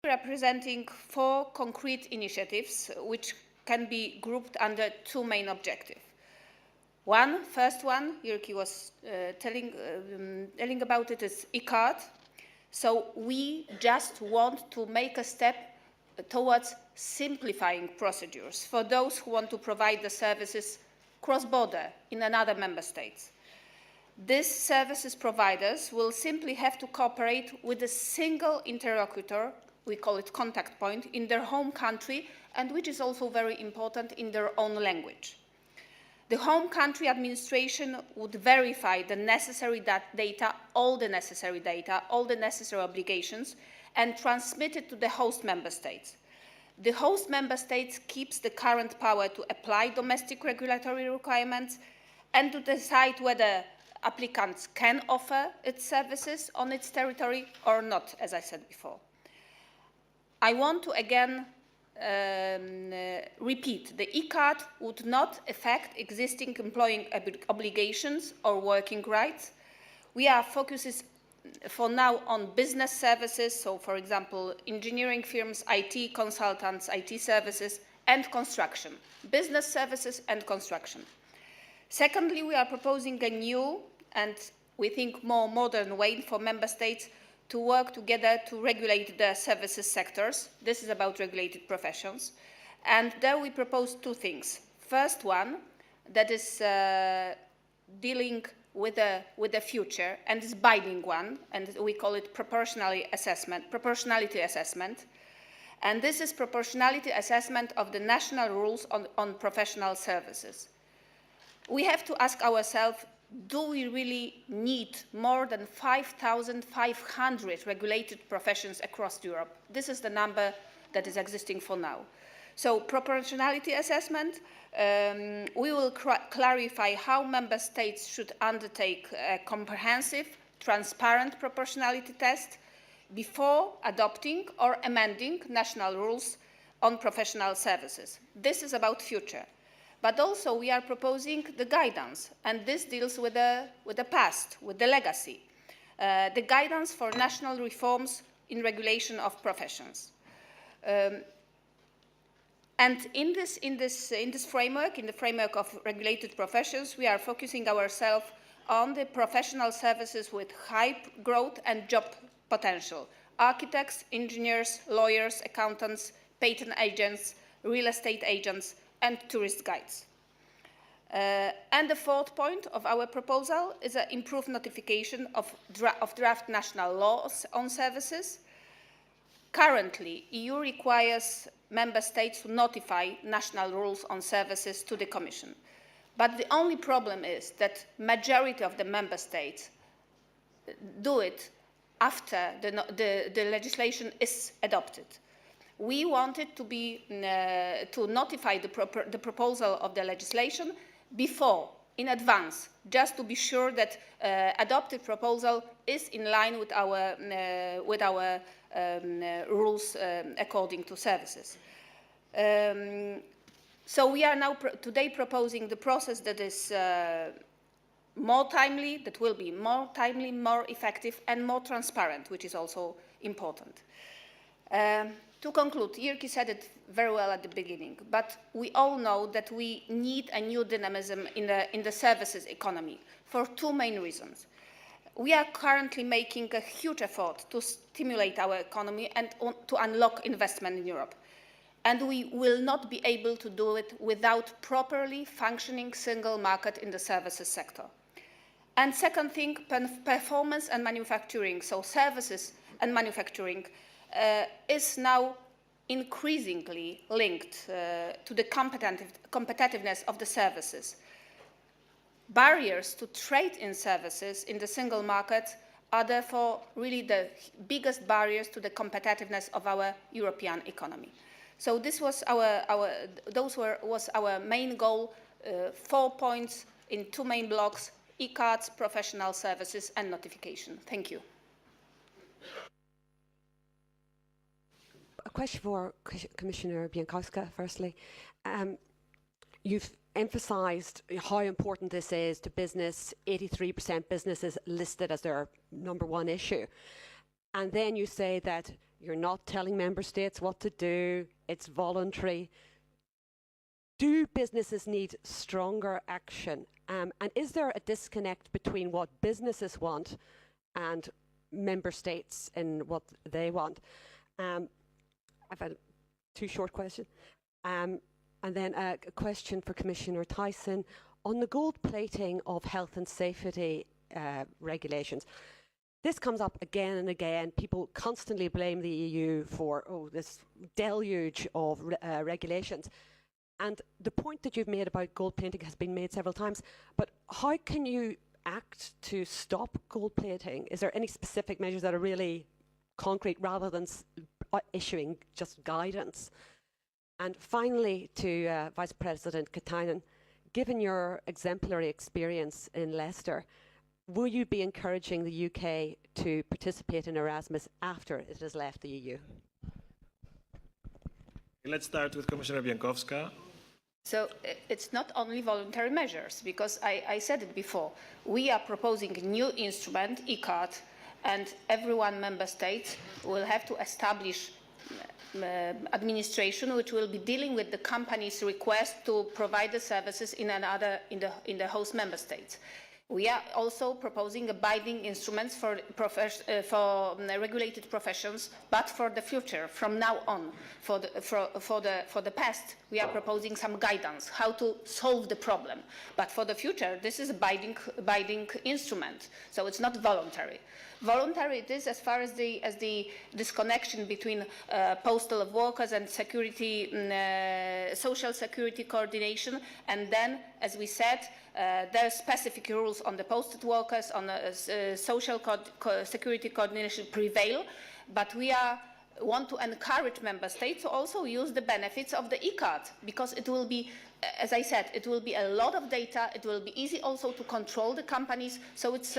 representing 4 concrete initiatives which can be grouped under 2 main objectives. First one, Jyrki was telling about it, is e-card. So we just want to make a step towards simplifying procedures for those who want to provide the services cross-border in another member state. These services providers will simply have to cooperate with a single interlocutor, we call it contact point, in their home country, and which is also very important, in their own language. The home country administration would verify the necessary data, all the necessary obligations, and transmit it to the host member states. The host member states keeps the current power to apply domestic regulatory requirements and to decide whether applicants can offer its services on its territory or not, as I said before. I want to again repeat, the e-card would not affect existing employing obligations or working rights. We are focused for now on business services, so for example, engineering firms, IT consultants, IT services, and construction. Business services and construction. Secondly, we are proposing a new and we think more modern way for member states to work together to regulate the services sectors. This is about regulated professions. And there we propose 2 things. First one, that is dealing with the future, and is binding one, and we call it proportionality assessment. And this is proportionality assessment of the national rules on professional services. We have to ask ourselves, do we really need more than 5,500 regulated professions across Europe? This is the number that is existing for now. So proportionality assessment, we will clarify how member states should undertake a comprehensive, transparent proportionality test before adopting or amending national rules on professional services. This is about future. But also we are proposing the guidance, and this deals with the past, with the legacy. The guidance for national reforms in regulation of professions. And in this framework, in the framework of regulated professions, we are focusing ourselves on the professional services with high growth and job potential. Architects, engineers, lawyers, accountants, patent agents, real estate agents, and tourist guides. And the 4th point of our proposal is an improved notification of draft national laws on services. Currently, EU requires member states to notify national rules on services to the Commission. But the only problem is that majority of the member states do it after the legislation is adopted. We wanted to notify the proposal of the legislation before, in advance, just to be sure that adopted proposal is in line with our rules according to services. So we are now today proposing the process that is more timely, that will be more timely, more effective, and more transparent, which is also important. To conclude, Jyrki said it very well at the beginning, but we all know that we need a new dynamism in the services economy for 2 main reasons. We are currently making a huge effort to stimulate our economy and to unlock investment in Europe. And we will not be able to do it without properly functioning single market in the services sector. And second thing, performance and manufacturing, so services and manufacturing, is now increasingly linked to the competitiveness of the services. Barriers to trade in services in the single market are therefore really the biggest barriers to the competitiveness of our European economy. So this was our main goal, 4 points in 2 main blocks: e-cards, professional services, and notification. Thank you. A question for Commissioner Bieńkowska, firstly. You've emphasised how important this is to business. 83% business is listed as their #1 issue. And then you say that You're not telling member states what to do. It's voluntary. Do businesses need stronger action? And is there a disconnect between what businesses want and member states and what they want? I've had two short questions. And then a question for Commissioner Tyson. On the gold plating of health and safety regulations, this comes up again and again. People constantly blame the EU for this deluge of regulations. And the point that you've made about gold plating has been made several times. But how can you act to stop gold plating? Is there any specific measures that are really concrete rather than issuing just guidance? And finally, to Vice President Katainen, given your exemplary experience in Leicester, will you be encouraging the UK to participate in Erasmus after it has left the EU? Let's start with Commissioner Bieńkowska. So it's not only voluntary measures, because I said it before. We are proposing a new instrument, e-card, and every one member state will have to establish administration which will be dealing with the company's request to provide the services in the host member states. We are also proposing a binding instruments for regulated professions, but for the future, from now on, for the past, we are proposing some guidance how to solve the problem. But for the future, this is a binding instrument, so it's not voluntary. Voluntary it is as far as the disconnection between postal workers and security, social security coordination, and then, as we said, there are specific rules on the posted workers, on social security coordination prevail, but we want to encourage member states to also use the benefits of the e-card, because it will be, as I said, it will be a lot of data. It will be easy also to control the companies. So it's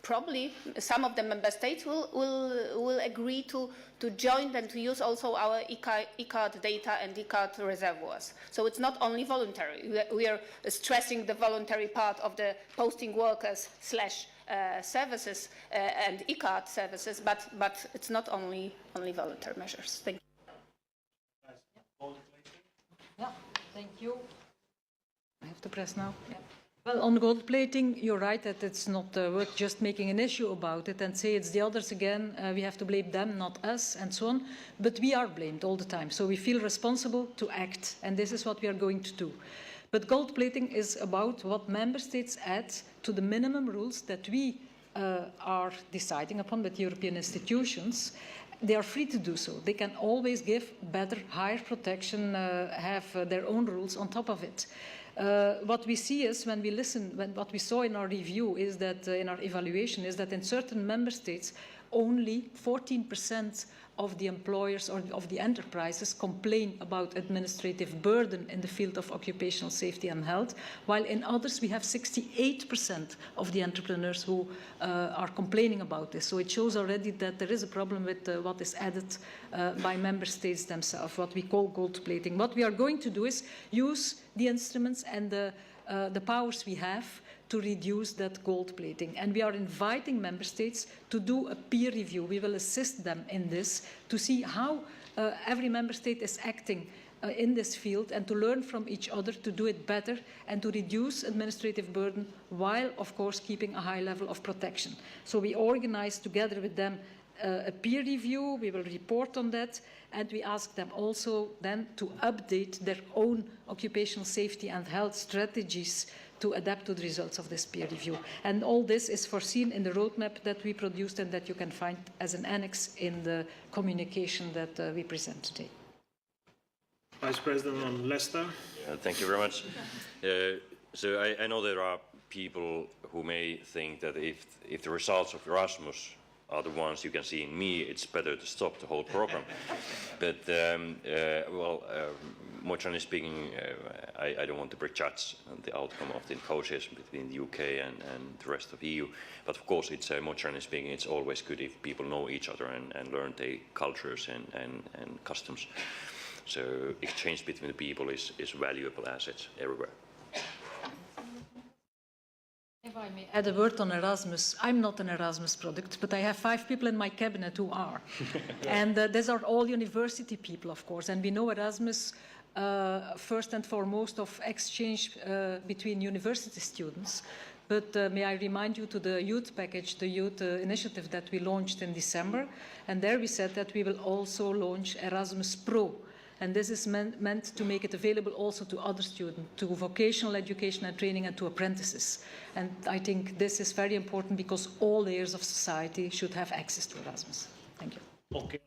probably some of the member states will agree to join and to use also our e-card data and e-card reservoirs. So it's not only voluntary. We are stressing the voluntary part of the posting workers / services and e-card services, but it's not only voluntary measures. Thank you. Yeah, thank you. I have to press now. Yeah. Well, on gold plating, you're right that it's not worth just making an issue about it and say it's the others again, we have to blame them, not us, and so on. But we are blamed all the time, so we feel responsible to act, and this is what we are going to do. But gold plating is about what member states add to the minimum rules that we are deciding upon with European institutions. They are free to do so. They can always give better, higher protection, have their own rules on top of it. What we see is, when we listen, what we saw in our review is that, in our evaluation, is that in certain member states, only 14% of the employers or of the enterprises complain about administrative burden in the field of occupational safety and health, while in others we have 68% of the entrepreneurs who are complaining about this. So it shows already that there is a problem with what is added by member states themselves, what we call gold plating. What we are going to do is use the instruments and the powers we have to reduce that gold plating. And we are inviting member states to do a peer review. We will assist them in this to see how every member state is acting in this field and to learn from each other to do it better and to reduce administrative burden while, of course, keeping a high level of protection. So we organize together with them a peer review. We will report on that, and we ask them also then to update their own occupational safety and health strategies to adapt to the results of this peer review. And all this is foreseen in the roadmap that we produced and that you can find as an annex in the communication that we present today. Vice President on Leicester. Thank you very much. So I know there are people who may think that if the results of Erasmus are the ones you can see in me, it's better to stop the whole program. But, more generally speaking, I don't want to prejudge the outcome of the negotiation between the UK and the rest of the EU. But of course, it's more generally speaking, it's always good if people know each other and learn their cultures and customs. So exchange between the people is valuable assets everywhere. If I I may add a word on Erasmus. I'm not an Erasmus product, but I have 5 people in my cabinet who are. And these are all university people, of course. And we know Erasmus, first and foremost, of exchange between university students. But may I remind you to the youth package, the youth initiative that we launched in December. And there we said that we will also launch Erasmus Pro. And this is meant to make it available also to other students, to vocational education and training and to apprentices. And I think this is very important because all layers of society should have access to Erasmus. Thank you. Okay.